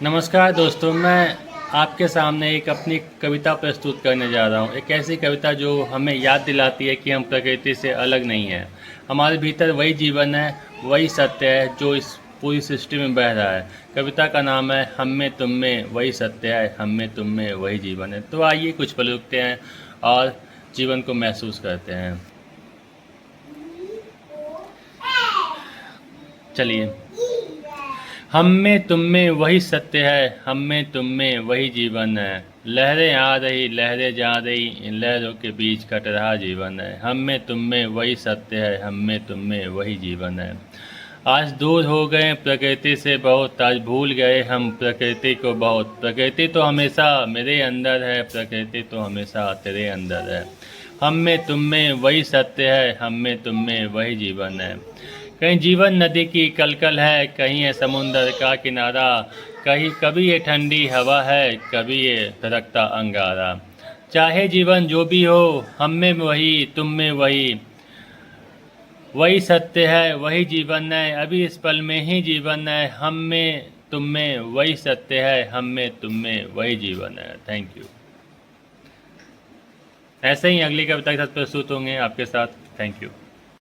नमस्कार दोस्तों, मैं आपके सामने एक अपनी कविता प्रस्तुत करने जा रहा हूँ। एक ऐसी कविता जो हमें याद दिलाती है कि हम प्रकृति से अलग नहीं हैं। हमारे भीतर वही जीवन है, वही सत्य है जो इस पूरी सृष्टि में बह रहा है। कविता का नाम है हम में तुम में वही सत्य है, हम में तुम में वही जीवन है। तो आइए कुछ पल रुकते हैं और जीवन को महसूस करते हैं। चलिए। हम में तुम में वही सत्य है, हम में तुम में वही जीवन है। लहरें आ रही लहरें जा रही, इन लहरों के बीच कट रहा जीवन है। हम में तुम में वही सत्य है, हम में तुम में वही जीवन है। आज दूर हो गए प्रकृति से बहुत, आज भूल गए हम प्रकृति को बहुत। प्रकृति तो हमेशा मेरे अंदर है, प्रकृति तो हमेशा तेरे अंदर है। हम में तुम में वही सत्य है, हम में तुम में वही जीवन है। कहीं जीवन नदी की कलकल है, कहीं है समुंदर का किनारा, कहीं कभी ये ठंडी हवा है, कभी ये धड़कता अंगारा। चाहे जीवन जो भी हो, हम में वही तुम में वही, वही सत्य है वही जीवन है। अभी इस पल में ही जीवन है। हम में तुम में वही सत्य है, हम में तुम में वही जीवन है। Thank you. ऐसे ही अगली कविता के साथ प्रस्तुत होंगे आपके साथ। Thank you.